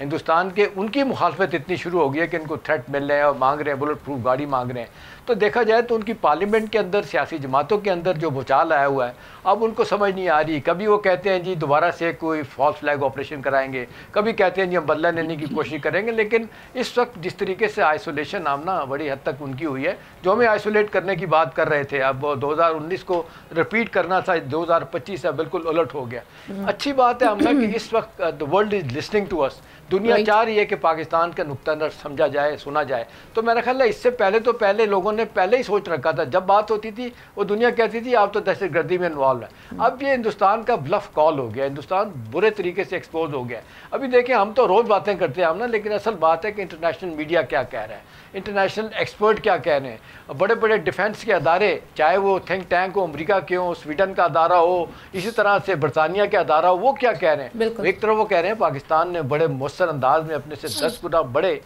ہندوستان کے ان کی مخالفت اتنی شروع ہو گئی ہے کہ ان کو تھریٹ مل رہے ہیں اور مانگ رہے ہیں بلٹ پروف گاڑی مانگ رہے ہیں. تو دیکھا جائے تو ان کی پارلیمنٹ کے اندر سیاسی جماعتوں کے اندر جو بھوچال آیا ہوا ہے اب ان کو سمجھ نہیں آ رہی. کبھی وہ کہتے ہیں جی دوبارہ سے کوئی فالس فلیگ آپریشن کرائیں گے, کبھی کہتے ہیں جی ہم بدلہ لینے کی کوشش کریں گے. لیکن اس وقت جس طریقے سے آئسولیشن آمنا بڑی حد تک ان کی ہوئی ہے, جو ہمیں آئسولیٹ کرنے کی بات کر رہے تھے اب 2019 کو رپیٹ کرنا تھا, 2025 سے بالکل الٹ ہو گیا. اچھی بات ہے آمنا کہ اس وقت the world is listening to us. دنیا چاہ رہی ہے کہ پاکستان کا نقطہ نظر سمجھا جائے, سنا جائے. تو میرا خیال ہے اس سے پہلے لوگوں نے پہلے ہی سوچ رکھا تھا. جب بات ہوتی تھی وہ دنیا کہتی تھی آپ تو دہشت گردی میں انوالو ہے. اب یہ ہندوستان کا بلف کال ہو گیا, ہندوستان برے طریقے سے ایکسپوز ہو گیا. ابھی دیکھیں ہم تو روز باتیں کرتے ہیں ہم نا, لیکن اصل بات ہے کہ انٹرنیشنل میڈیا کیا کہہ رہا ہے, انٹرنیشنل ایکسپرٹ کیا کہہ رہے ہیں, بڑے بڑے ڈیفنس کے ادارے چاہے وہ تھنک ٹینک ہو, امریکہ کے ہوں, سویڈن کا ادارہ ہو, اسی طرح سے برطانیہ کے ادارہ ہو, وہ کیا کہہ رہے ہیں. ایک طرف وہ کہہ رہے ہیں پاکستان نے بڑے مؤثر انداز میں اپنے سے 10 گنا بڑے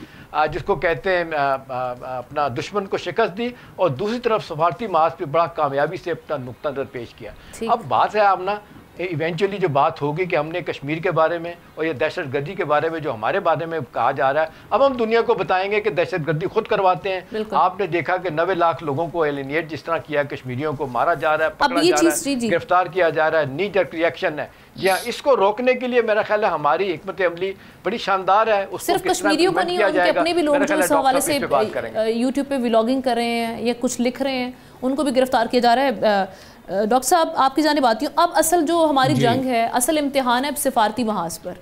جس کو کہتے ہیں اپنا دشمن کو شکست دی, اور دوسری طرف سفارتی محاذ پہ بڑا کامیابی سے اپنا نقطہ نظر پیش کیا. اب بات ہے آمنا ایونچولی جو بات ہوگی کہ ہم نے کشمیر کے بارے میں اور یہ دہشت گردی کے بارے میں جو ہمارے بارے میں کہا جا رہا ہے, اب ہم دنیا کو بتائیں گے کہ دہشت گردی خود کرواتے ہیں. آپ نے دیکھا کہ 90 لاکھ لوگوں کو ایلینیٹ جس طرح کیا, کشمیریوں کو مارا جا رہا ہے, پکڑا جا رہا ہے, گرفتار کیا جا رہا ہے, نی جرک ریئیکشن ہے. جی ہاں, اس کو روکنے کے لیے میرا خیال ہے ہماری حکمت عملی بڑی شاندار ہے. صرف کشمیریوں کا نہیں, ان کے اپنے بھی لوگ جو اس حوالے سے یوٹیوب پہ ولاگنگ کر رہے ہیں یا کچھ لکھ رہے ہیں, ان کو بھی گرفتار کیا جا رہا ہے. ڈاکٹر صاحب آپ کی جانب آتی ہوں. اب اصل جو ہماری جنگ ہے, اصل امتحان ہے سفارتی محاذ پر.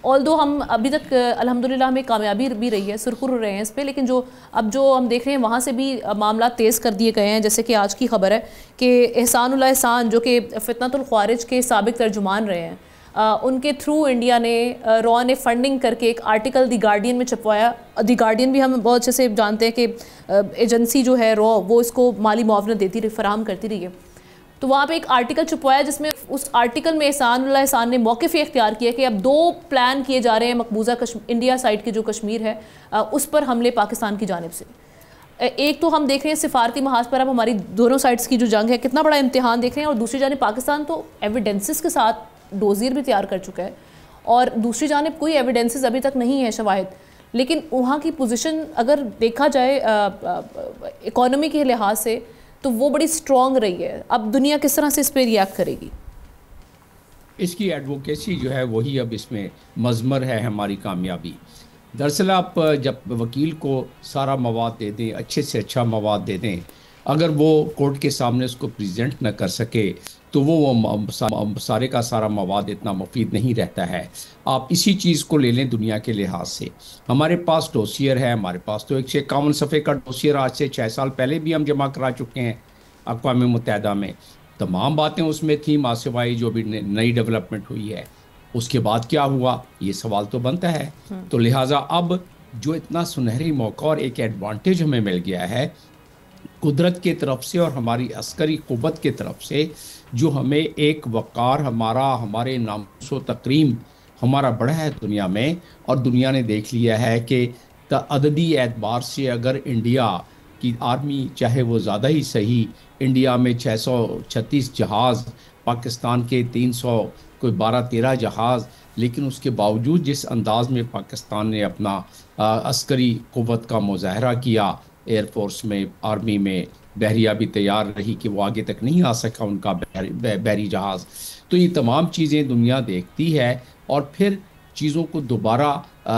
although ہم ابھی تک الحمدللہ ہمیں کامیابی بھی رہی ہے, سرخرو رہے ہیں اس پہ, لیکن جو ہم دیکھ رہے ہیں وہاں سے بھی معاملات تیز کر دیے گئے ہیں. جیسے کہ آج کی خبر ہے کہ احسان اللہ احسان جو کہ فتنۃ الخوارج کے سابق ترجمان رہے ہیں, ان کے تھرو انڈیا نے را نے فنڈنگ کر کے ایک آرٹیکل دی گارڈین میں چھپوایا. دی گارڈین بھی ہم بہت اچھے سے جانتے ہیں کہ ایجنسی جو ہے را وہ اس کو مالی معاونت دیتی رہی, فراہم کرتی رہی ہے. تو وہاں پہ ایک آرٹیکل چھپوایا جس میں اس آرٹیکل میں احسان اللہ احسان نے موقف یہ اختیار کیا کہ اب 2 پلان کیے جا رہے ہیں مقبوضہ انڈیا سائڈ کی جو کشمیر ہے اس پر حملے پاکستان کی جانب سے. ایک تو ہم دیکھ رہے ہیں سفارتی محاذ پر اب ہماری دونوں سائڈز کی جو جنگ ہے کتنا بڑا امتحان دیکھ رہے ہیں, اور دوسری جانب پاکستان تو ایویڈنسز کے ساتھ ڈوزیر بھی تیار کر چکا ہے, اور دوسری جانب کوئی ایویڈنسز ابھی تک نہیں ہے, شواہد. لیکن وہاں کی پوزیشن اگر دیکھا جائے اکانومی کے لحاظ سے تو وہ بڑی سٹرونگ رہی ہے. اب دنیا کس طرح سے اس پہ ریاکٹ کرے گی؟ اس کی ایڈوکیسی جو ہے وہی اب اس میں مضمر ہے ہماری کامیابی. دراصل آپ جب وکیل کو سارا مواد دے دیں, اچھے سے اچھا مواد دے دیں, اگر وہ کورٹ کے سامنے اس کو پریزنٹ نہ کر سکے تو وہ سارے کا سارا مواد اتنا مفید نہیں رہتا ہے. آپ اسی چیز کو لے لیں دنیا کے لحاظ سے. ہمارے پاس ڈوسیئر ہے, ہمارے پاس تو 151 صفحے کا ڈوسیئر آج سے 6 سال پہلے بھی ہم جمع کرا چکے ہیں اقوام متحدہ میں. تمام باتیں اس میں تھیں ماں سوائے جو بھی نئی ڈیولپمنٹ ہوئی ہے. اس کے بعد کیا ہوا یہ سوال تو بنتا ہے. تو لہٰذا اب جو اتنا سنہری موقع اور ایک ایڈوانٹیج ہمیں مل گیا ہے قدرت کی طرف سے اور ہماری عسکری قوت کی طرف سے, جو ہمیں ایک وقار ہمارے ناموس و تکریم ہمارا بڑھا ہے دنیا میں, اور دنیا نے دیکھ لیا ہے کہ عددی اعتبار سے اگر انڈیا کی آرمی چاہے وہ زیادہ ہی صحیح, انڈیا میں 636 جہاز, پاکستان کے 300 کوئی 12-13 جہاز, لیکن اس کے باوجود جس انداز میں پاکستان نے اپنا عسکری قوت کا مظاہرہ کیا, ایئر فورس میں, آرمی میں, بحریہ بھی تیار رہی کہ وہ آگے تک نہیں آ سکا ان کا بحری جہاز. تو یہ تمام چیزیں دنیا دیکھتی ہے اور پھر چیزوں کو دوبارہ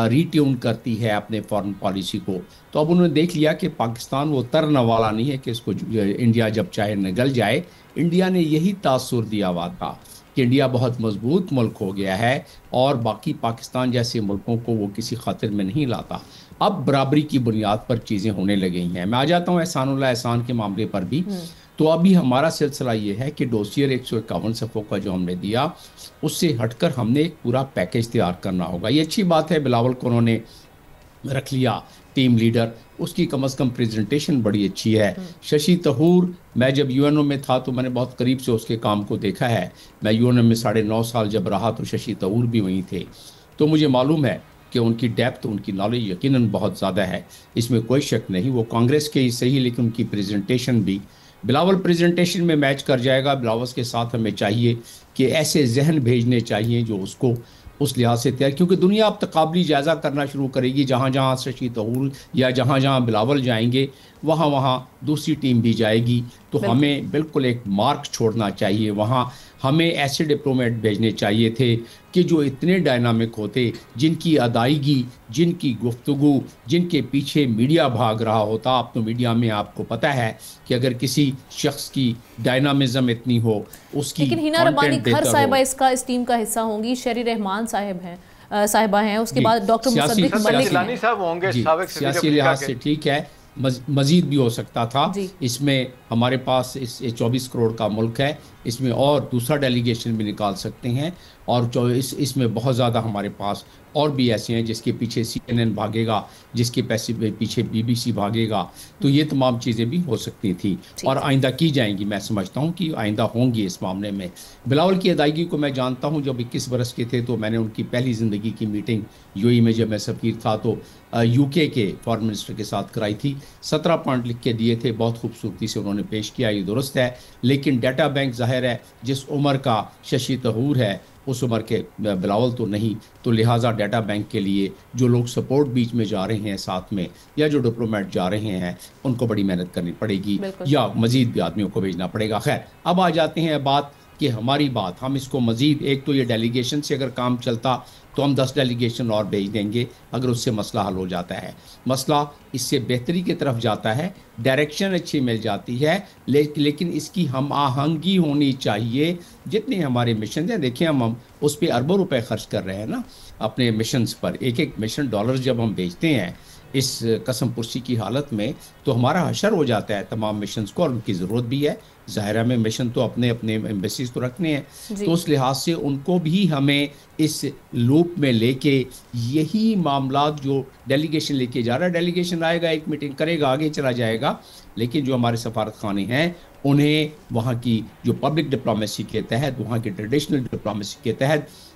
ری ٹیون کرتی ہے اپنے فارن پالیسی کو. تو اب انہوں نے دیکھ لیا کہ پاکستان وہ ترنے والا نہیں ہے کہ اس کو انڈیا جب چاہے نگل جائے. انڈیا نے یہی تاثر دیا ہوا تھا کہ انڈیا بہت مضبوط ملک ہو گیا ہے اور باقی پاکستان جیسے ملکوں کو وہ کسی خاطر میں نہیں لاتا. اب برابری کی بنیاد پر چیزیں ہونے لگی ہیں. میں آ جاتا ہوں احسان اللہ احسان کے معاملے پر بھی. تو ابھی ہمارا سلسلہ یہ ہے کہ ڈوسیئر 151 صفحوں کا جو ہم نے دیا اس سے ہٹ کر ہم نے ایک پورا پیکیج تیار کرنا ہوگا. یہ اچھی بات ہے بلاول کو انہوں نے رکھ لیا ٹیم لیڈر, اس کی کم از کم پریزنٹیشن بڑی اچھی ہے. ششی تھرور, میں جب یو این او میں تھا تو میں نے بہت قریب سے اس کے کام کو دیکھا ہے. میں یو این او میں 9.5 سال جب رہا تو ششی تھرور بھی وہیں تھے, تو مجھے معلوم ہے کہ ان کی ڈیپتھ, ان کی نالج یقیناً بہت زیادہ ہے, اس میں کوئی شک نہیں. وہ کانگریس کے ہی صحیح لیکن ان کی پریزنٹیشن بھی بلاول پریزنٹیشن میں میچ کر جائے گا. بلاول کے ساتھ ہمیں چاہیے کہ ایسے ذہن بھیجنے چاہیے جو اس کو اس لحاظ سے تیار، کیونکہ دنیا اب تقابلی جائزہ کرنا شروع کرے گی، جہاں جہاں ششی تھرور یا جہاں جہاں بلاول جائیں گے وہاں وہاں دوسری ٹیم بھی جائے گی، تو ہمیں بالکل ایک مارک چھوڑنا چاہیے وہاں. ہمیں ایسے ڈپلومیٹ بھیجنے چاہیے تھے کہ جو اتنے ڈائنامک ہوتے، جن کی ادائیگی، جن کی گفتگو، جن کے پیچھے میڈیا بھاگ رہا ہوتا. اب تو میڈیا میں آپ کو پتہ ہے کہ اگر کسی شخص کی ڈائنامزم اتنی ہو، اس کی لیکن ہینا ربانی کھر صاحبہ اس ٹیم کا حصہ ہوں گی، شری رحمان صاحبہ ہیں، اس کے بعد ڈاکٹر مصدق ملک ہیں، صاحب ہوں گے، سیاسی لحاظ سے ٹھیک ہے، مزید بھی ہو سکتا تھا. اس میں ہمارے پاس 24 کروڑ کا ملک ہے، اس میں اور دوسرا ڈیلیگیشن بھی نکال سکتے ہیں، اور اس میں بہت زیادہ ہمارے پاس اور بھی ایسے ہیں جس کے پیچھے CNN بھاگے گا، جس کے پیچھے BBC بھاگے گا. تو یہ تمام چیزیں بھی ہو سکتی تھیں اور آئندہ کی جائیں گی. میں سمجھتا ہوں کہ آئندہ ہوں گی اس معاملے میں. بلاول کی ادائیگی کو میں جانتا ہوں، جب 21 برس کے تھے تو میں نے ان کی پہلی زندگی کی میٹنگ UAE میں جب میں سفیر تھا تو UK کے فارن منسٹر کے ساتھ کرائی تھی. 17 پوائنٹ لکھ کے دیے تھے، بہت خوبصورتی سے انہوں نے پیش کیا، یہ درست ہے. لیکن ڈیٹا بینک ظاہر ہے جس عمر کا ششی تھرور ہے اس عمر کے بلاول تو نہیں، تو لہٰذا ڈیٹا بینک کے لیے جو لوگ سپورٹ بیچ میں جا رہے ہیں ساتھ میں، یا جو ڈپلومیٹ جا رہے ہیں، ان کو بڑی محنت کرنی پڑے گی یا مزید بھی آدمیوں کو بھیجنا پڑے گا. خیر، اب آ جاتے ہیں بات کہ ہماری بات، ہم اس کو مزید، ایک تو یہ ڈیلیگیشن سے اگر کام چلتا تو ہم 10 ڈیلیگیشن اور بھیج دیں گے اگر اس سے مسئلہ حل ہو جاتا ہے. مسئلہ اس سے بہتری کی طرف جاتا ہے، ڈائریکشن اچھی مل جاتی ہے، لیکن اس کی ہم آہنگی ہونی چاہیے. جتنے ہمارے مشن ہیں، دیکھیں ہم اس پہ اربوں روپے خرچ کر رہے ہیں نا اپنے مشنز پر. ایک مشن ڈالر جب ہم بھیجتے ہیں اس قسم پرسی کی حالت میں، تو ہمارا حشر ہو جاتا ہے تمام مشنز کو، اور ان کی ضرورت بھی ہے. ظاہرہ میں مشن تو اپنے ایمبیسیز تو رکھنے ہیں، تو اس لحاظ سے ان کو بھی ہمیں اس لوپ میں لے کے یہی معاملات جو ڈیلیگیشن لے کے جا رہا ہے، ڈیلیگیشن آئے گا، ایک میٹنگ کرے گا، آگے چلا جائے گا، لیکن جو ہمارے سفارت خانے ہیں انہیں وہاں کی جو پبلک ڈپلومیسی کے تحت، وہاں کی ٹریڈیشنل ڈپلومیسی کے تحت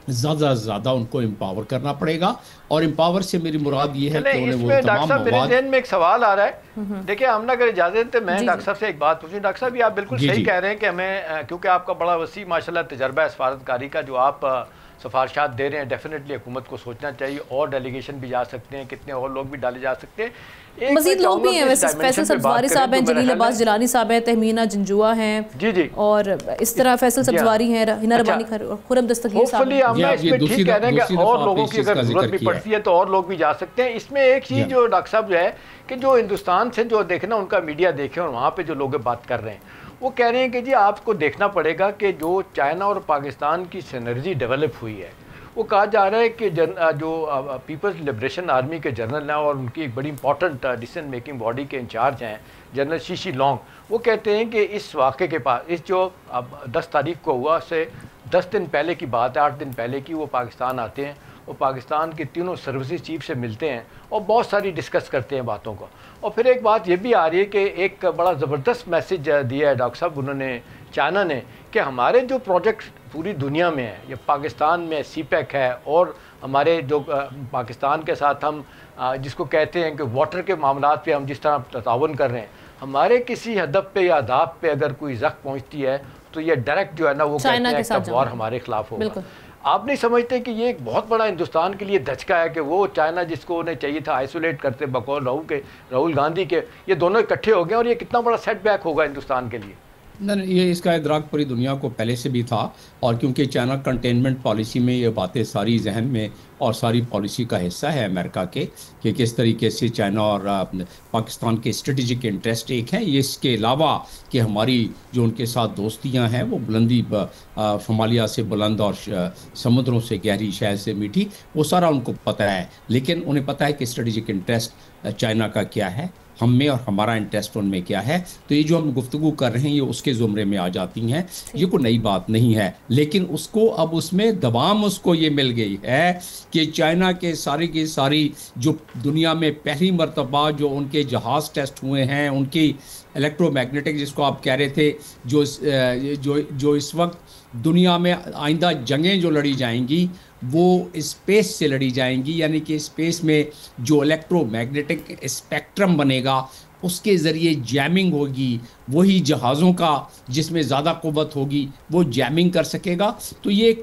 زیادہ سے زیادہ ان کو امپاور کرنا پڑے گا. اور امپاور سے میری مراد یہ ہے کہ انہیں وہ تمام مواد. میرے ذہن میں ایک سوال آ رہا ہے، دیکھیں آمنہ اگر اجازت ہے میں ڈاکٹر صاحب سے ایک بات پوچھوں. ڈاکٹر صاحب یہ آپ بالکل صحیح کہہ رہے ہیں کہ ہمیں، کیونکہ آپ کا بڑا وسیع ماشاءاللہ تجربہ ہے سفارت کاری کا، جو آپ سفارشات دے رہے ہیں، ڈیفینیٹلی حکومت کو سوچنا چاہیے، اور ڈیلیگیشن بھی جا سکتے ہیں، کتنے اور لوگ بھی ڈالے جا سکتے ہیں. مزید لوگ بھی ہیں ویسے، فیصل سبزواری صاحب ہیں، جلیل عباس جیلانی صاحب ہیں، تہمینہ جنجوعہ ہیں، اور اس طرح فیصل سبزواری ہیں، ہینا ربانی کھر، خرم دستگیر صاحب ہیں. ہم اس میں ٹھیک کہہ رہے ہیں کہ اور لوگوں کی اگر ضرورت بھی پڑتی ہے تو اور لوگ بھی جا سکتے ہیں. اس میں ایک چیز جو ڈاکٹر صاحب جو ہے کہ جو ہندوستان سے جو دیکھنا ان کا میڈیا دیکھیں، اور وہاں پہ جو لوگ بات کر رہے ہیں وہ کہہ رہے ہیں کہ جی آپ کو دیکھنا پڑے گا کہ جو چائنا اور پاکستان کی سینرجی ڈیولپ ہوئی ہے، وہ کہا جا رہا ہے کہ جو پیپلز لبریشن آرمی کے جنرل ہیں اور ان کی ایک بڑی امپورٹنٹ ڈیسیژن میکنگ باڈی کے انچارج ہیں جنرل شیشی لانگ، وہ کہتے ہیں کہ اس واقعے کے پاس، اس جو اب 10 تاریخ کو ہوا سے 10 دن پہلے کی بات ہے، 8 دن پہلے کی، وہ پاکستان آتے ہیں، وہ پاکستان کے تینوں سروسز چیف سے ملتے ہیں اور بہت ساری ڈسکس کرتے ہیں باتوں کو. اور پھر ایک بات یہ بھی آ رہی ہے کہ ایک بڑا زبردست میسیج دیا ہے ڈاکٹر صاحب انہوں نے، چائنا نے، کہ ہمارے جو پروجیکٹ پوری دنیا میں ہیں، یہ پاکستان میں CPEC ہے، اور ہمارے جو پاکستان کے ساتھ ہم جس کو کہتے ہیں کہ واٹر کے معاملات پہ ہم جس طرح تعاون کر رہے ہیں، ہمارے کسی ہدف پہ یا اہداف پہ اگر کوئی زخم پہنچتی ہے تو یہ ڈائریکٹ جو ہے نا وہ کہتے ہیں کہ وار ہمارے خلاف ہوگا. آپ نہیں سمجھتے کہ یہ ایک بہت بڑا ہندوستان کے لیے دھچکا ہے کہ وہ چائنا جس کو انہیں چاہیے تھا آئسولیٹ کرتے بقول راہل گاندھی کے، یہ دونوں اکٹھے ہو گئے، اور یہ کتنا بڑا سیٹ بیک ہوگا ہندوستان کے لیے؟ نہیں، یہ اس کا ادراک پوری دنیا کو پہلے سے بھی تھا، اور کیونکہ چائنا کنٹینمنٹ پالیسی میں یہ باتیں ساری ذہن میں اور ساری پالیسی کا حصہ ہے امریکہ کے، کہ کس طریقے سے چائنا اور پاکستان کے اسٹریٹجک انٹرسٹ ایک ہیں. یہ اس کے علاوہ کہ ہماری جو ان کے ساتھ دوستیاں ہیں وہ بلندی شمالیہ سے بلند اور سمندروں سے گہری، شہر سے میٹھی، وہ سارا ان کو پتہ ہے. لیکن انہیں پتہ ہے کہ اسٹریٹجک انٹرسٹ چائنا کا کیا ہے، ہم میں، اور ہمارا انٹرسٹ ان میں کیا ہے. تو یہ جو ہم گفتگو کر رہے ہیں یہ اس کے زمرے میں آ جاتی ہیں، یہ کوئی نئی بات نہیں ہے. لیکن اس کو اب اس میں دوام اس کو یہ مل گئی ہے کہ چائنا کے ساری کی ساری جو دنیا میں پہلی مرتبہ جو ان کے جہاز ٹیسٹ ہوئے ہیں، ان کی الیکٹرو میگنیٹک جس کو آپ کہہ رہے تھے، جو اس وقت دنیا میں آئندہ جنگیں جو لڑی جائیں گی وہ اسپیس سے لڑی جائیں گی، یعنی کہ اسپیس میں جو الیکٹرو میگنیٹک اسپیکٹرم بنے گا اس کے ذریعے جیمنگ ہوگی، وہی جہازوں کا جس میں زیادہ قوت ہوگی وہ جیمنگ کر سکے گا. تو یہ ایک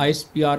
ISPR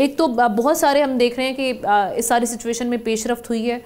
ایک تو بہت سارے ہم دیکھ رہے ہیں کہ اس ساری سچویشن میں پیش رفت ہوئی ہے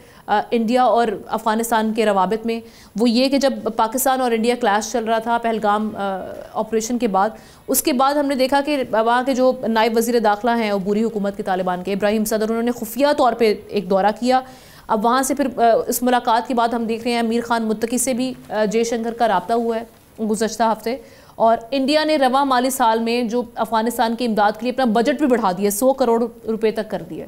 انڈیا اور افغانستان کے روابط میں، وہ یہ کہ جب پاکستان اور انڈیا کلیش چل رہا تھا پہلگام آپریشن کے بعد، اس کے بعد ہم نے دیکھا کہ وہاں کے جو نائب وزیر داخلہ ہیں عبوری حکومت کے طالبان کے ابراہیم صدر، انہوں نے خفیہ طور پہ ایک دورہ کیا. اب وہاں سے پھر اس ملاقات کے بعد ہم دیکھ رہے ہیں امیر خان متقی سے بھی جے شنکر کا رابطہ ہوا ہے گزشتہ ہفتے، اور انڈیا نے رواں مالی سال میں جو افغانستان کی امداد کے لیے اپنا بجٹ بھی بڑھا دیا، 100 کروڑ روپے تک کر دیا.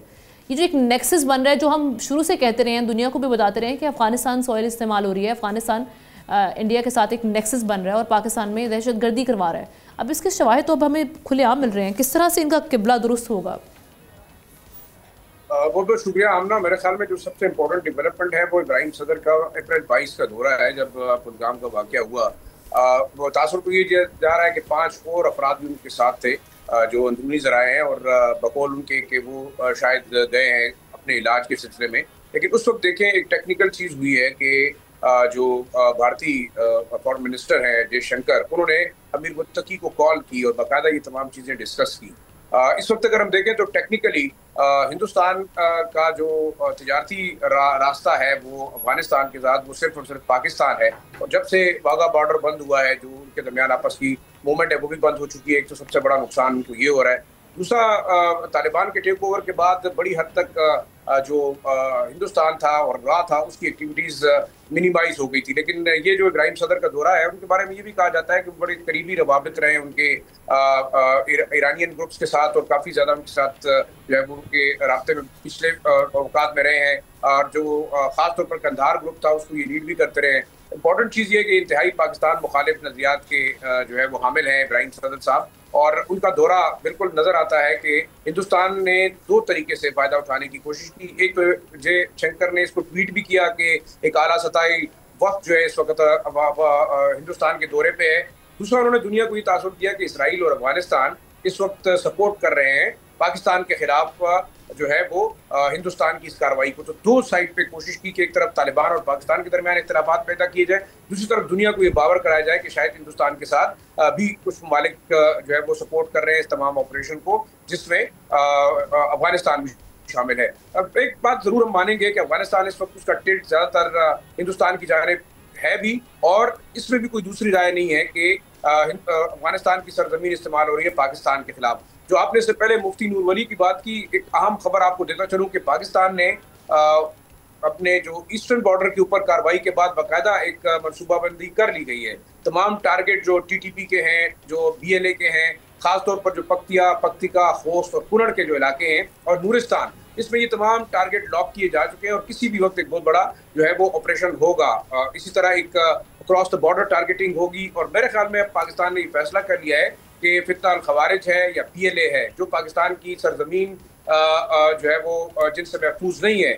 یہ جو ایک نیکسس بن رہا ہے جو ہم شروع سے کہتے رہے ہیں، دنیا کو بھی بتاتے رہے ہیں کہ افغانستان سوئل استعمال ہو رہی ہے، افغانستان انڈیا کے ساتھ ایک نیکسس بن رہا ہے اور پاکستان میں دہشت گردی کروا رہا ہے. اب اس کے شواہد تو اب ہمیں کھلے عام مل رہے ہیں، کس طرح سے ان کا قبلہ درست ہوگا؟ بہت بہت شکریہ آمنہ. میرے خیال میں جو سب سے امپورٹنٹ ڈیولپمنٹ ہے وہ ابراہیم صدر کا اپریل 22 کا دورہ ہے جب پہلگام کا واقعہ ہوا. وہ تاثر کو یہ جا رہا ہے کہ 5 اور افراد بھی ان کے ساتھ تھے جو اندرونی ذرائع ہیں، اور بقول ان کے کہ وہ شاید گئے ہیں اپنے علاج کے سلسلے میں. لیکن اس وقت دیکھیں ایک ٹیکنیکل چیز ہوئی ہے کہ جو بھارتی فارن منسٹر ہیں جے شنکر، انہوں نے امیر متقی کو کال کی اور باقاعدہ یہ تمام چیزیں ڈسکس کی. اس وقت اگر ہم دیکھیں تو ٹیکنیکلی ہندوستان کا جو تجارتی راستہ ہے وہ افغانستان کے ساتھ وہ صرف اور صرف پاکستان ہے، اور جب سے واگا بارڈر بند ہوا ہے جو ان کے درمیان آپس کی موومنٹ ہے وہ بھی بند ہو چکی ہے. ایک تو سب سے بڑا نقصان ان کو یہ ہو رہا ہے. دوسرا طالبان کے ٹیک اوور کے بعد بڑی حد تک جو ہندوستان تھا اور راہ تھا اس کی ایکٹیویٹیز منیمائز ہو گئی تھی. لیکن یہ جو ابراہیم صدر کا دورہ ہے ان کے بارے میں یہ بھی کہا جاتا ہے کہ بڑے قریبی روابط رہے ان کے ایرانین گروپس کے ساتھ، اور کافی زیادہ ان کے ساتھ جو ہے وہ ان کے رابطے میں پچھلے اوقات میں رہے ہیں، اور جو خاص طور پر قندھار گروپ تھا اس کو یہ لیڈ بھی کرتے رہے ہیں. امپورٹنٹ چیز یہ ہے کہ انتہائی پاکستان مخالف نظریات کے جو ہے وہ حامل ہیں ابراہیم صدر صاحب، اور ان کا دورہ بالکل نظر آتا ہے کہ ہندوستان نے 2 طریقے سے فائدہ اٹھانے کی کوشش کی. ایک تو جے شنکر نے اس کو ٹویٹ بھی کیا کہ ایک اعلیٰ سطحی وقت جو ہے اس وقت ہندوستان کے دورے پہ ہے. دوسرا انہوں نے دنیا کو یہ تاثر دیا کہ اسرائیل اور افغانستان اس وقت سپورٹ کر رہے ہیں پاکستان کے خلاف جو ہے وہ ہندوستان کی اس کارروائی کو. تو 2 سائڈ پہ کوشش کی کہ ایک طرف طالبان اور پاکستان کے درمیان اختلافات پیدا کیے جائیں، دوسری طرف دنیا کو یہ باور کرایا جائے کہ شاید ہندوستان کے ساتھ بھی کچھ ممالک جو ہے وہ سپورٹ کر رہے ہیں اس تمام آپریشن کو، جس میں افغانستان بھی شامل ہے. اب ایک بات ضرور ہم مانیں گے کہ افغانستان اس وقت اس کا ٹلٹ زیادہ تر ہندوستان کی جانب ہے بھی، اور اس میں بھی کوئی دوسری رائے نہیں ہے کہ افغانستان کی سرزمین استعمال ہو رہی ہے پاکستان کے خلاف. جو آپ نے اس سے پہلے مفتی نور ولی کی بات کی، ایک اہم خبر آپ کو دیتا چلوں کہ پاکستان نے اپنے جو ایسٹرن بارڈر کے اوپر کارروائی کے بعد باقاعدہ ایک منصوبہ بندی کر لی گئی ہے. تمام ٹارگٹ جو ٹی ٹی پی کے ہیں، جو بی ایل اے کے ہیں، خاص طور پر جو پکتیکا، خوست اور کنڑ کے جو علاقے ہیں، اور نورستان، اس میں یہ تمام ٹارگٹ لاک کیے جا چکے ہیں، اور کسی بھی وقت ایک بہت بڑا جو ہے وہ آپریشن ہوگا. اسی طرح ایک اکراس دا بارڈر ٹارگیٹنگ ہوگی. اور میرے خیال میں پاکستان نے یہ فیصلہ کر لیا ہے کہ فتنہ الخوارج ہے یا پی ایل اے ہے، جو پاکستان کی سرزمین جو ہے وہ جن سے محفوظ نہیں ہے،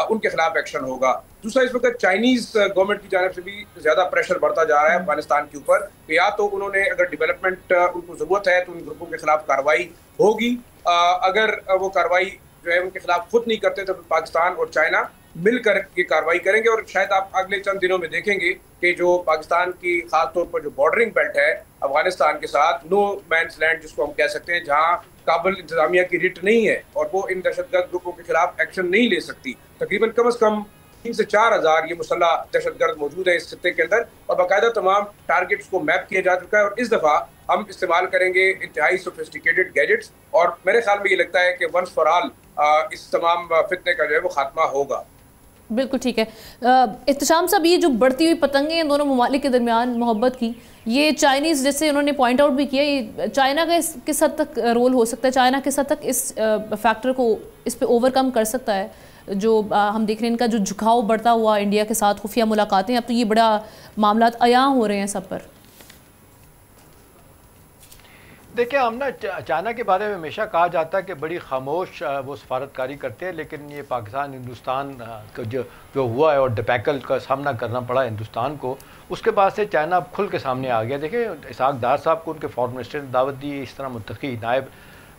ان کے خلاف ایکشن ہوگا. دوسرا اس وقت چائنیز گورنمنٹ کی جانب سے بھی زیادہ پریشر بڑھتا جا رہا ہے افغانستان کے اوپر کہ یا تو انہوں نے اگر ڈیولپمنٹ ان کو ضرورت ہے تو ان گروپوں کے خلاف کارروائی ہوگی، اگر وہ کارروائی جو ہے ان کے خلاف خود نہیں کرتے تو پاکستان اور چائنا مل کر یہ کارروائی کریں گے. اور شاید آپ اگلے چند دنوں میں دیکھیں گے کہ جو پاکستان کی خاص طور پر جو بارڈرنگ بیلٹ ہے افغانستان کے ساتھ، نو مینس لینڈ جس کو ہم کہہ سکتے ہیں، جہاں کابل انتظامیہ کی رٹ نہیں ہے اور وہ ان دہشت گرد گروپوں کے خلاف ایکشن نہیں لے سکتی. تقریباً کم از کم 3 سے 4 ہزار یہ مسلح دہشت گرد موجود ہیں اس خطے کے اندر، اور باقاعدہ تمام ٹارگٹس کو میپ کیا جا چکا ہے. اور اس دفعہ ہم استعمال کریں گے انتہائی سوفسٹیکیٹڈ گیجٹس، اور میرے خیال میں یہ لگتا ہے کہ ونس فار آل اس تمام فتنے کا جو ہے وہ خاتمہ ہوگا. بالکل ٹھیک ہے. احتشام صاحب، یہ جو بڑھتی ہوئی پتنگیں ہیں دونوں ممالک کے درمیان محبت کی، یہ چائنیز جیسے انہوں نے پوائنٹ آؤٹ بھی کیا، یہ چائنا کا کس حد تک رول ہو سکتا ہے؟ چائنا کس حد تک اس فیکٹر کو اس پہ اوور کم کر سکتا ہے؟ جو ہم دیکھ رہے ہیں ان کا جو جھکاؤ بڑھتا ہوا انڈیا کے ساتھ، خفیہ ملاقاتیں، اب تو یہ بڑا معاملات عیاں ہو رہے ہیں سب پر. دیکھیں، ہم نا چائنا کے بارے میں ہمیشہ کہا جاتا ہے کہ بڑی خاموش وہ سفارتکاری کرتے ہیں، لیکن یہ پاکستان ہندوستان کا جو ہوا ہے اور ڈپیکل کا سامنا کرنا پڑا ہندوستان کو، اس کے بعد سے چائنا اب کھل کے سامنے آ گیا. دیکھیں، اسحاق ڈار صاحب کو ان کے فارن منسٹر نے دعوت دی، اس طرح متقی نائب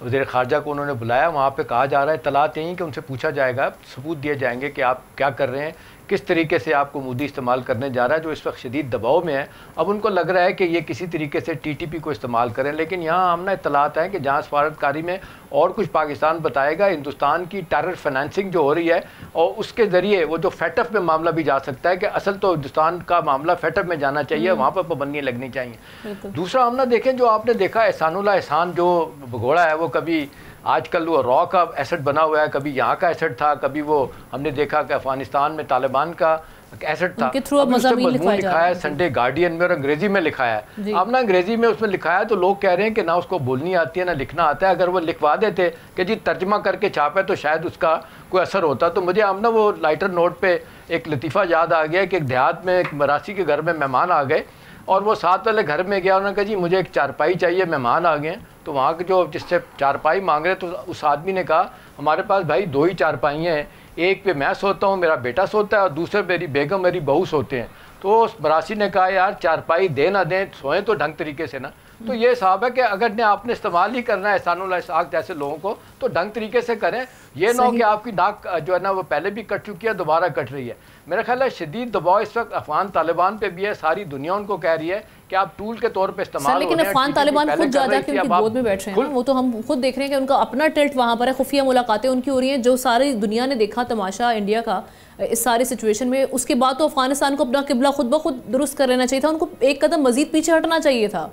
وزیر خارجہ کو انہوں نے بلایا. وہاں پہ کہا جا رہا ہے، اطلاعات یہی کہ ان سے پوچھا جائے گا، ثبوت دیے جائیں گے کہ آپ کیا کر رہے ہیں، کس طریقے سے آپ کو مودی استعمال کرنے جا رہا ہے، جو اس وقت شدید دباؤ میں ہے. اب ان کو لگ رہا ہے کہ یہ کسی طریقے سے ٹی ٹی پی کو استعمال کریں، لیکن یہاں ہم اطلاعات ہیں کہ جہاں سفارتکاری میں اور کچھ پاکستان بتائے گا، ہندوستان کی ٹیرر فنانسنگ جو ہو رہی ہے اور اس کے ذریعے وہ جو فیٹ اف میں معاملہ بھی جا سکتا ہے کہ اصل تو ہندوستان کا معاملہ فیٹ اف میں جانا چاہیے، وہاں پر پابندیاں لگنی چاہیے. دوسرا ہم دیکھیں جو آپ نے دیکھا احسان اللہ احسان جو بگوڑا ہے، وہ کبھی آج کل وہ را کا ایسٹ بنا ہوا ہے، کبھی یہاں کا ایسٹ تھا، کبھی وہ ہم نے دیکھا کہ افغانستان میں طالبان کا ایسٹ تھا. مضمون لکھا ہے سنڈے گارڈین میں اور انگریزی میں لکھا ہے. اب نا انگریزی میں اس میں لکھا ہے تو لوگ کہہ رہے ہیں کہ نہ اس کو بولنی آتی ہے نہ لکھنا آتا ہے. اگر وہ لکھوا دیتے کہ جی ترجمہ کر کے چھاپے تو شاید اس کا کوئی اثر ہوتا. تو مجھے اب نا وہ لائٹر نوٹ پہ ایک لطیفہ یاد آ گیا کہ ایک دیہات میں ایک مراسی کے گھر میں مہمان آ گئے اور وہ ساتھ والے گھر میں گیا، انہوں نے کہا جی مجھے ایک چارپائی چاہیے، مہمان آ گئے. تو وہاں کے جو جس سے چارپائی مانگ رہے تو اس آدمی نے کہا ہمارے پاس بھائی 2 ہی چارپائیاں ہیں، ایک پہ میں سوتا ہوں، میرا بیٹا سوتا ہے، اور دوسرے میری بیگم میری بہو سوتے ہیں. تو اس براسی نے کہا یار چارپائی دے نہ دیں، سوئیں تو ڈھنگ طریقے سے نا. تو یہ صاحب ہے کہ اگر نے آپ نے استعمال ہی کرنا ہے احسان اللہ اسحاق جیسے لوگوں کو تو ڈھنگ طریقے سے کریں. یہ نہ ہو کہ آپ کی ناک جو ہے نا وہ پہلے بھی کٹ چکی ہے، دوبارہ کٹ رہی ہے. میرا خیال ہے شدید دباؤ اس وقت افغان طالبان پہ بھی ہے، ساری دنیا ان کو کہہ رہی ہے کہ آپ ٹول کے طور پہ استعمال ہو رہے ہیں. لیکن افغان طالبان خود جا کے ان کی گود میں بیٹھ رہے ہیں، وہ تو ہم خود دیکھ رہے ہیں کہ ان کا اپنا ٹلٹ وہاں پر ہے، خفیہ ملاقاتیں ان کی ہو رہی ہیں. جو ساری دنیا نے دیکھا تماشا انڈیا کا اس ساری سچویشن میں، اس کے بعد تو افغانستان کو اپنا قبلہ خود بخود درست کر لینا چاہیے تھا، ان کو ایک قدم مزید پیچھے ہٹنا چاہیے تھا.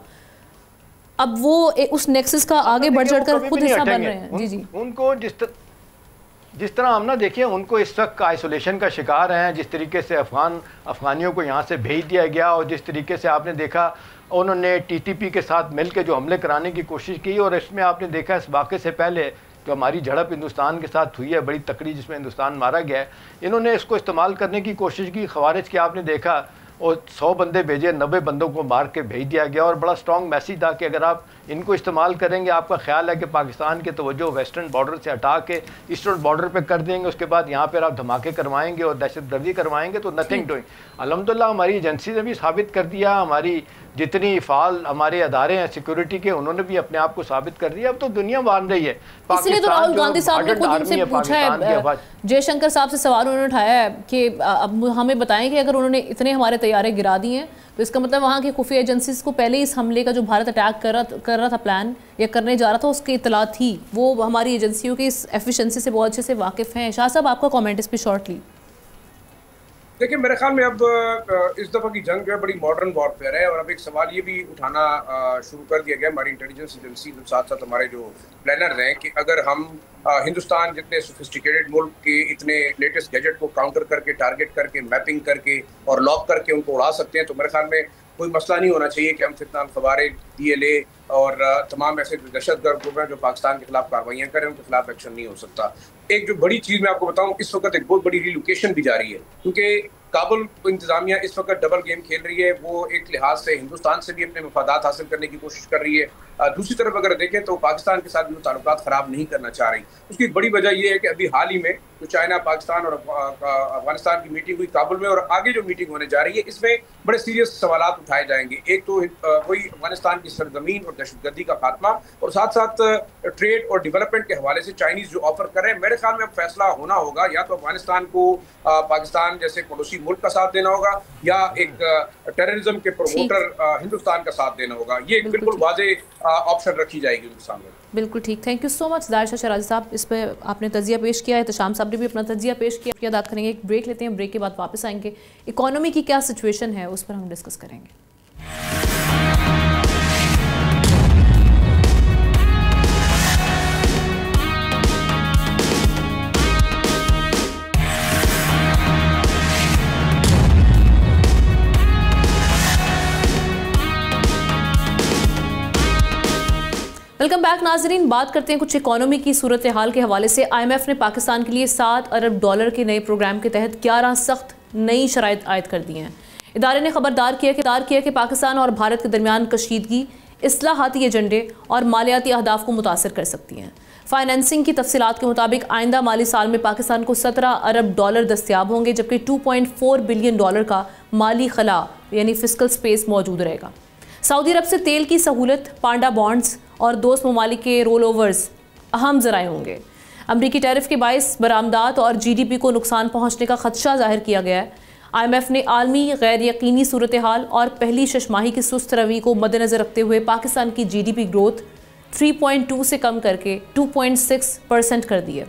اب وہ اس نیکسس کا آگے بڑھ چڑھ کر خود حصہ بن رہے ہیں. جی ان کو جس طرح ہم نہ دیکھیں ان کو اس وقت آئسولیشن کا شکار ہیں، جس طریقے سے افغانیوں کو یہاں سے بھیج دیا گیا اور جس طریقے سے آپ نے دیکھا انہوں نے ٹی ٹی پی کے ساتھ مل کے جو حملے کرانے کی کوشش کی. اور اس میں آپ نے دیکھا اس واقعے سے پہلے جو ہماری جھڑپ ہندوستان کے ساتھ ہوئی ہے بڑی تکڑی، جس میں ہندوستان مارا گیا ہے، انہوں نے اس کو استعمال کرنے کی کوشش کی. خوارج کی آپ نے دیکھا اور 100 بندے بھیجے، 90 بندوں کو مار کے بھیج دیا گیا. اور بڑا سٹرونگ میسیج تھا کہ اگر آپ ان کو استعمال کریں گے، آپ کا خیال ہے کہ پاکستان کے توجہ ویسٹرن بارڈر سے ہٹا کے ایسٹرن بارڈر پہ کر دیں گے، اس کے بعد یہاں پہ آپ دھماکے کروائیں گے اور دہشت گردی کروائیں گے تو نتھنگ ڈوئنگ. الحمدللہ ہماری ایجنسی نے بھی ثابت کر دیا، ہماری جتنی فعال ہمارے ادارے ہیں سیکورٹی کے انہوں نے بھی اپنے آپ کو ثابت کر دیا. اب تو دنیا مان رہی ہے. اس لیے تو راہل گاندھی صاحب نے خود ان سے پوچھا ہے، جے شنکر صاحب سے سوال انہوں نے اٹھایا ہے کہ اب ہمیں بتائیں کہ اگر انہوں نے اتنے ہمارے طیارے گرا دیے ہیں تو اس کا مطلب وہاں کی خفیہ ایجنسیز کو پہلے اس حملے کا جو بھارت اٹیک کر رہا تھا پلان یا کرنے جا رہا تھا اس کی اطلاع تھی. وہ ہماری ایجنسیوں کی اس ایفیشنسی سے بہت اچھے سے واقف ہیں. شاہ صاحب آپ کا کامنٹ اس پہ شارٹلی. دیکھیں میرے خیال میں اب اس دفعہ کی جنگ جو ہے بڑی ماڈرن وارفیئر ہے، اور اب ایک سوال یہ بھی اٹھانا شروع کر دیا گیا ہماری انٹیلیجنس ایجنسی ساتھ ساتھ ہمارے جو پلانرز ہیں کہ اگر ہم ہندوستان جتنے سوفسٹیکیٹڈ ملک کے اتنے لیٹسٹ گیجٹ کو کاؤنٹر کر کے ٹارگٹ کر کے میپنگ کر کے اور لاک کر کے ان کو اڑا سکتے ہیں تو میرے خیال میں کوئی مسئلہ نہیں ہونا چاہیے کہ ہم فتنہ خوارج DLA اور تمام ایسے دہشت گرد گروپ ہیں جو پاکستان کے خلاف کاروائیاں کریں ان کے خلاف ایکشن نہیں ہو سکتا. ایک جو بڑی چیز میں آپ کو بتاؤں، اس وقت ایک بہت بڑی ریلوکیشن بھی جاری ہے کیونکہ کابل انتظامیہ اس وقت ڈبل گیم کھیل رہی ہے. وہ ایک لحاظ سے ہندوستان سے بھی اپنے مفادات حاصل کرنے کی کوشش کر رہی ہے، دوسری طرف اگر دیکھیں تو پاکستان کے ساتھ بھی تعلقات خراب نہیں کرنا چاہ رہی. اس کی بڑی وجہ یہ ہے کہ ابھی حال ہی میں جو چائنا پاکستان اور افغانستان کی میٹنگ ہوئی کابل میں اور آگے جو میٹنگ ہونے جا رہی ہے اس میں بڑے سیریس سوالات اٹھائے جائیں گے. ایک تو وہی افغانستان کی سرزمین اور دہشت گردی کا خاتمہ اور ساتھ ساتھ ٹریڈ اور ڈیولپمنٹ کے حوالے سے چائنیز جو آفر کر رہے ہیں. میرے خیال میں اب فیصلہ ہونا ہوگا، یا تو افغانستان کو پاکستان جیسے پڑوسی ملک کا ساتھ دینا ہوگا یا ایک ٹیررزم کے پروموٹر ہندوستان کا ساتھ دینا ہوگا. یہ ایک بالکل واضح آپشن رکھی جائے گی ان کے سامنے. بالکل ٹھیک. تھینک یو سو مچ ظاہر شاہ شیرازی صاحب، اس پہ آپ نے تجزیہ پیش کیا ہے. احتشام صاحب نے بھی اپنا تجزیہ پیش کیا. ادا کریں گے، ایک بریک لیتے ہیں، بریک کے بعد واپس آئیں گے. اکانومی کی کیا سچویشن ہے اس پر ہم ڈسکس کریں گے. ویلکم بیک ناظرین. بات کرتے ہیں کچھ اکانومی کی صورتحال کے حوالے سے. IMF نے پاکستان کے لیے $7 ارب کے نئے پروگرام کے تحت 11 سخت نئی شرائط عائد کر دی ہیں. ادارے نے خبردار کیا کہ پاکستان اور بھارت کے درمیان کشیدگی اصلاحاتی ایجنڈے اور مالیاتی اہداف کو متاثر کر سکتی ہیں. فائنینسنگ کی تفصیلات کے مطابق آئندہ مالی سال میں پاکستان کو $17 ارب دستیاب ہوں گے، جبکہ $2.4 بلین کا مالی خلا یعنی فسکل سپیس موجود رہے گا. سعودی عرب سے تیل کی سہولت، پانڈا بانڈز اور دوست ممالک کے رول اوورز اہم ذرائع ہوں گے. امریکی ٹیرف کے باعث برآمدات اور GDP کو نقصان پہنچنے کا خدشہ ظاہر کیا گیا ہے۔ IMF نے عالمی غیر یقینی صورتحال اور پہلی شش ماہی کی سست روی کو مد نظر رکھتے ہوئے پاکستان کی GDP گروتھ 3.2 سے کم کر کے 2.6% کر دی ہے۔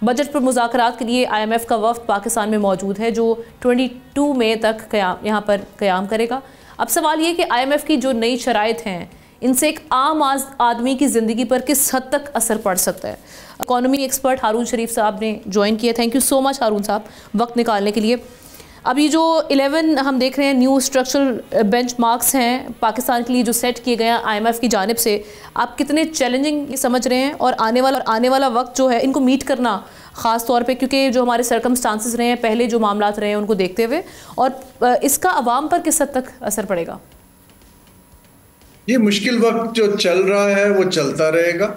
بجٹ پر مذاکرات کے لیے IMF کا وفد پاکستان میں موجود ہے جو 22 مئی تک یہاں پر قیام کرے گا۔ اب سوال یہ کہ IMF کی جو نئی شرائط ہیں ان سے ایک عام آدمی کی زندگی پر کس حد تک اثر پڑ سکتا ہے۔ اکانومی ایکسپرٹ ہارون شریف صاحب نے جوائن کیا۔ تھینک یو سو مچ ہارون صاحب وقت نکالنے کے لیے۔ ابھی جو 11 ہم دیکھ رہے ہیں نیو اسٹرکچرل بینچ مارکس ہیں پاکستان کے لیے جو سیٹ کیے گئے ہیں IMF کی جانب سے، آپ کتنے چیلنجنگ یہ سمجھ رہے ہیں اور آنے والا وقت جو ہے ان کو میٹ کرنا خاص طور پہ کیونکہ جو ہمارے سرکمسٹانسز رہے ہیں پہلے جو معاملات رہے ہیں ان کو دیکھتے ہوئے، اور اس کا عوام پر کس حد تک اثر پڑے گا؟ یہ مشکل وقت جو چل رہا ہے وہ چلتا رہے گا۔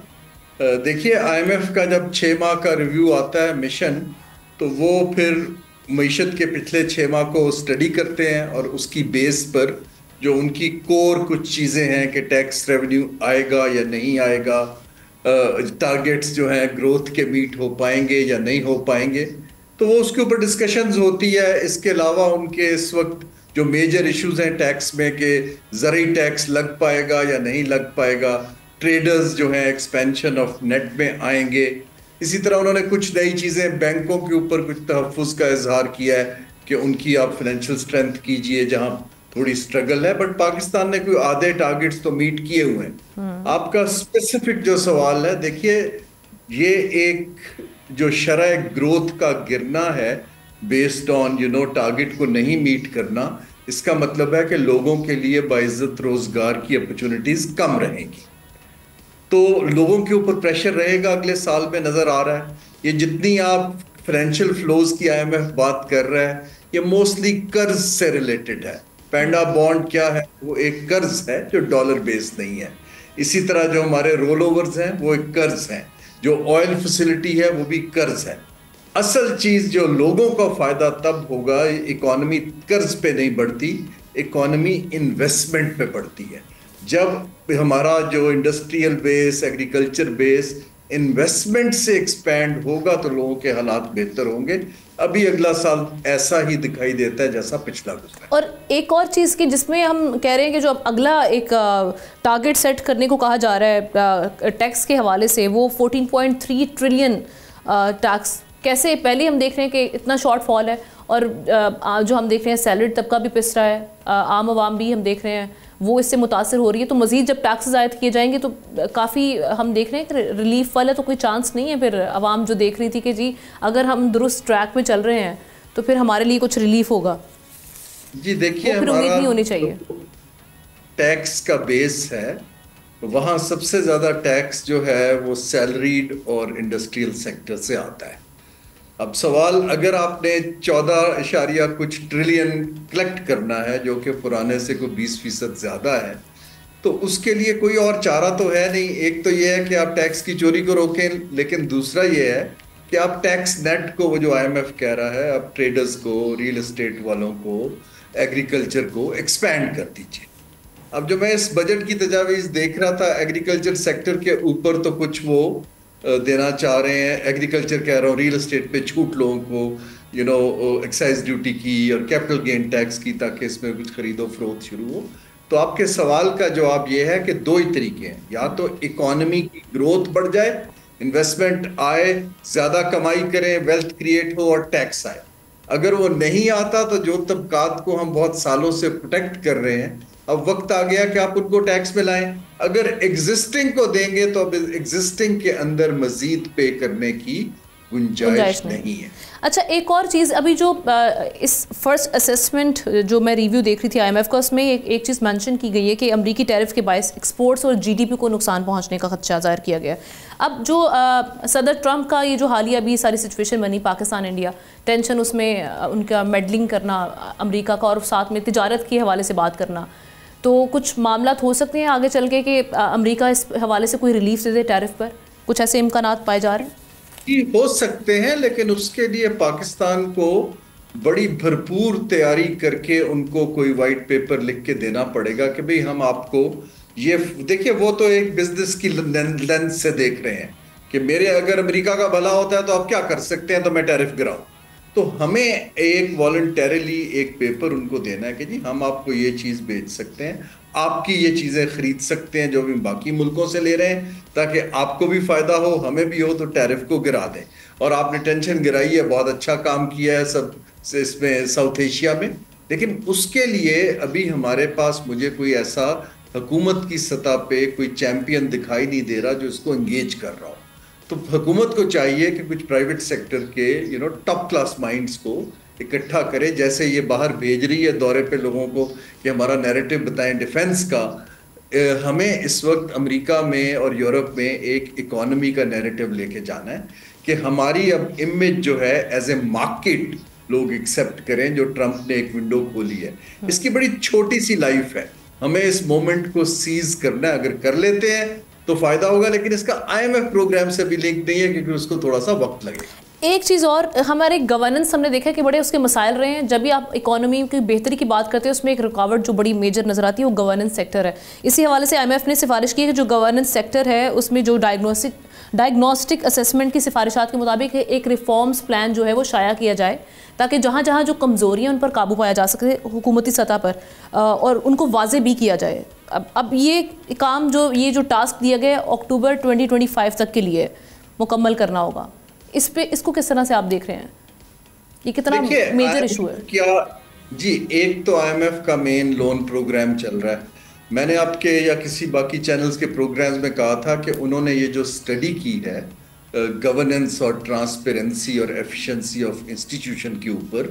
دیکھیے IMF کا جب 6 ماہ کا ریویو آتا ہے مشن، تو وہ پھر معیشت کے پچھلے 6 ماہ کو اسٹڈی کرتے ہیں اور اس کی بیس پر جو ان کی کور کچھ چیزیں ہیں کہ ٹیکس ریونیو آئے گا یا نہیں آئے گا، ٹارگیٹس جو ہیں گروتھ کے میٹ ہو پائیں گے یا نہیں ہو پائیں گے، تو وہ اس کے اوپر ڈسکشنز ہوتی ہے۔ اس کے علاوہ ان کے اس وقت جو میجر ایشوز ہیں ٹیکس میں کہ زرعی ٹیکس لگ پائے گا یا نہیں لگ پائے گا، ٹریڈرز جو ہیں ایکسپینشن آف نیٹ میں آئیں گے، اسی طرح انہوں نے کچھ نئی چیزیں بینکوں کے اوپر کچھ تحفظ کا اظہار کیا ہے کہ ان کی آپ فائنینشیل اسٹرینتھ کیجئے جہاں تھوڑی سٹرگل ہے، بٹ پاکستان نے کوئی آدھے ٹارگٹس تو میٹ کیے ہوئے ہیں۔ آپ کا اسپیسیفک جو سوال ہے، دیکھیے یہ ایک جو شرح گروتھ کا گرنا ہے بیسڈ آن ٹارگٹ کو نہیں میٹ کرنا، اس کا مطلب ہے کہ لوگوں کے لیے باعزت روزگار کی اپرچونٹیز کم رہیں گی، تو لوگوں کے اوپر پریشر رہے گا اگلے سال میں نظر آ رہا ہے۔ یہ جتنی آپ فائنینشیل فلوز کی IMF بات کر رہا ہے یہ موسٹلی قرض سے ریلیٹڈ ہے۔ پینڈا بانڈ کیا ہے؟ وہ ایک قرض ہے جو ڈالر بیس نہیں ہے۔ اسی طرح جو ہمارے رول اوورز ہیں وہ ایک قرض ہیں، جو آئل فیسلٹی ہے وہ بھی قرض ہے۔ اصل چیز جو لوگوں کا فائدہ تب ہوگا، اکانومی قرض پہ نہیں بڑھتی، اکانومی انویسٹمنٹ پہ بڑھتی ہے۔ جب ہمارا جو انڈسٹریل بیس، ایگریکلچر بیس انویسٹمنٹ سے ایکسپینڈ ہوگا تو لوگوں کے حالات بہتر ہوں گے۔ ابھی اگلا سال ایسا ہی دکھائی دیتا ہے جیسا پچھلا گزرا۔ اور ایک اور چیز کی جس میں ہم کہہ رہے ہیں کہ جو اب اگلا ایک ٹارگٹ سیٹ کرنے کو کہا جا رہا ہے ٹیکس کے حوالے سے، وہ 14.3 ٹریلین ٹیکس، کیسے پہلے ہم دیکھ رہے ہیں کہ اتنا شارٹ فال ہے، اور جو ہم دیکھ رہے ہیں سیلریڈ طبقہ بھی پس رہا ہے، عام عوام بھی ہم دیکھ رہے ہیں وہ اس سے متاثر ہو رہی ہے، تو مزید جب ٹیکسز عائد کیے جائیں گے تو کافی ہم دیکھ رہے ہیں کہ ریلیف والا تو کوئی چانس نہیں ہے۔ پھر عوام جو دیکھ رہی تھی کہ جی اگر ہم درست ٹریک میں چل رہے ہیں تو پھر ہمارے لیے کچھ ریلیف ہوگا، جی دیکھیے پھر امید نہیں ہونی چاہیے۔ ٹیکس کا بیس ہے، وہاں سب سے زیادہ ٹیکس جو ہے وہ سیلریڈ اور انڈسٹریل سیکٹر سے آتا ہے۔ اب سوال، اگر آپ نے 14 کچھ ٹریلین کلیکٹ کرنا ہے جو کہ پرانے سے کوئی 20% زیادہ ہے، تو اس کے لیے کوئی اور چارہ تو ہے نہیں۔ ایک تو یہ ہے کہ آپ ٹیکس کی چوری کو روکیں، لیکن دوسرا یہ ہے کہ آپ ٹیکس نیٹ کو، وہ جو IMF کہہ رہا ہے، آپ ٹریڈرز کو، ریل اسٹیٹ والوں کو، ایگریکلچر کو ایکسپینڈ کر دیجیے۔ اب جو میں اس بجٹ کی تجاویز دیکھ رہا تھا، ایگریکلچر سیکٹر کے اوپر تو کچھ وہ دینا چاہ رہے ہیں، ایگریکلچر کہہ رہا ہوں، ریل اسٹیٹ پہ چھوٹ لوگوں کو ایکسائز ڈیوٹی کی اور کیپٹل گین ٹیکس کی، تاکہ اس میں کچھ خرید و فروخت شروع ہو۔ تو آپ کے سوال کا جواب یہ ہے کہ دو ہی طریقے ہیں، یا تو اکانومی کی گروتھ بڑھ جائے، انویسٹمنٹ آئے، زیادہ کمائی کریں، ویلتھ کریٹ ہو اور ٹیکس آئے۔ اگر وہ نہیں آتا تو جو طبقات کو ہم بہت سالوں سے پروٹیکٹ کر رہے ہیں، اب وقت آ گیا کہ آپ ان کو ٹیکس میں لائیں۔ اگر ایگزسٹنگ کو دیں گے تو اب ایگزسٹنگ کے اندر مزید پے کرنے کی گنجائش نہیں ہے۔ اچھا، ایک اور چیز، ابھی جو اس فرسٹ اسیسمنٹ جو میں ریویو دیکھ رہی تھی IMF کا، اس میں ایک چیز مینشن کی گئی ہے کہ امریکی ٹیرف کے باعث ایکسپورٹس اور GDP کو نقصان پہنچنے کا خدشہ ظاہر کیا گیا۔ اب جو صدر ٹرمپ کا یہ جو حالیہ ابھی ساری سچویشن بنی پاکستان انڈیا، ٹینشن اس میں ان کا میڈلنگ کرنا امریکہ کا، اور ساتھ میں تجارت کے حوالے سے بات کرنا، تو کچھ معاملات ہو سکتے ہیں آگے چل کے کہ امریکہ اس حوالے سے کوئی ریلیف دے دے ٹیرف پر؟ کچھ ایسے امکانات پائے جا رہے ہیں؟ جی ہو سکتے ہیں، لیکن اس کے لیے پاکستان کو بڑی بھرپور تیاری کر کے ان کو کوئی وائٹ پیپر لکھ کے دینا پڑے گا کہ بھئی ہم آپ کو یہ دیکھیں، وہ تو ایک بزنس کی لینس سے دیکھ رہے ہیں کہ میرے اگر امریکہ کا بھلا ہوتا ہے تو آپ کیا کر سکتے ہیں تو میں ٹیرف گراؤں. تو ہمیں ایک والنٹیرلی ایک پیپر ان کو دینا ہے کہ جی ہم آپ کو یہ چیز بیچ سکتے ہیں, آپ کی یہ چیزیں خرید سکتے ہیں جو بھی باقی ملکوں سے لے رہے ہیں, تاکہ آپ کو بھی فائدہ ہو ہمیں بھی ہو, تو ٹیرف کو گرا دیں. اور آپ نے ٹینشن گرائی ہے, بہت اچھا کام کیا ہے سب اس میں ساؤتھ ایشیا میں, لیکن اس کے لیے ابھی ہمارے پاس مجھے کوئی ایسا حکومت کی سطح پہ کوئی چیمپئن دکھائی نہیں دے رہا جو اس کو انگیج کر رہا ہو. تو حکومت کو چاہیے کہ کچھ پرائیویٹ سیکٹر کے ٹاپ کلاس مائنڈز کو اکٹھا کرے, جیسے یہ باہر بھیج رہی ہے دورے پہ لوگوں کو کہ ہمارا نیریٹو بتائیں ڈیفنس کا. ہمیں اس وقت امریکہ میں اور یورپ میں ایک اکانومی کا نیریٹو لے کے جانا ہے کہ ہماری اب امیج جو ہے ایز اے مارکیٹ لوگ ایکسیپٹ کریں, جو ٹرمپ نے ایک ونڈو کھولی ہے. اس کی بڑی چھوٹی سی لائف ہے, ہمیں اس مومنٹ کو سیز کرنا ہے. اگر کر لیتے ہیں تو فائدہ ہوگا, لیکن اس کا IMF پروگرام سے بھی لنک نہیں ہے کیونکہ اس کو تھوڑا سا وقت لگے گا. ایک چیز اور, ہمارے گورننس ہم نے دیکھا کہ بڑے اس کے مسائل رہے ہیں. جب بھی آپ اکانومی کی بہتری کی بات کرتے ہیں اس میں ایک رکاوٹ جو بڑی میجر نظر آتی ہے وہ گورننس سیکٹر ہے. اسی حوالے سے IMF نے سفارش کی ہے کہ جو گورننس سیکٹر ہے اس میں جو ڈائگنوسٹک اسیسمنٹ کی سفارشات کے مطابق ایک ریفارمز پلان جو ہے وہ شائع کیا جائے, تاکہ جہاں جہاں جو کمزوریاں ان پر قابو پایا جا سکے حکومتی سطح پر, اور ان کو واضح بھی کیا جائے. اب یہ کام یہ جو ٹاسک دیا گیا اکتوبر 2025 تک کے لیے مکمل کرنا ہوگا, اس کو کس طرح سے آپ دیکھ رہے ہیں, یہ کتنا میجر ایشو ہے؟ کیا جی, ایک تو IMF کا مین لون پروگرام چل رہا ہے. میں نے آپ کے یا کسی باقی چینلز کے پروگرامز میں کہا تھا کہ انہوں نے یہ جو اسٹڈی کی ہے گورننس اور ٹرانسپیرنسی اور ایفیشنسی آف انسٹیٹیوشن کے اوپر,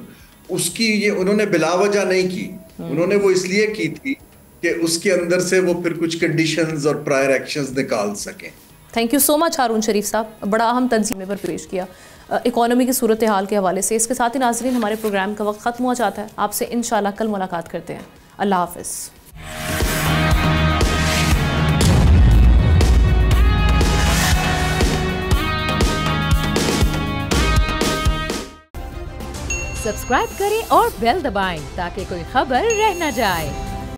اس کی یہ انہوں نے بلا وجہ نہیں کی. انہوں نے وہ اس لیے کی تھی کہ اس کے اندر سے وہ پھر کچھ کنڈیشنز اور پرائر ایکشنز نکال سکیں. تھینک یو سو مچ ہارون شریف صاحب, بڑا اہم تنظیم پر پیش کیا اکانومی کی صورتحال کے حوالے سے. اس کے ساتھ ہی ناظرین ہمارے پروگرام کا وقت ختم ہوا چاہتا ہے. آپ سے انشاءاللہ کل ملاقات کرتے ہیں. اللہ حافظ. سبسکرائب کریں اور بیل دبائیں تاکہ کوئی خبر رہ نہ جائے.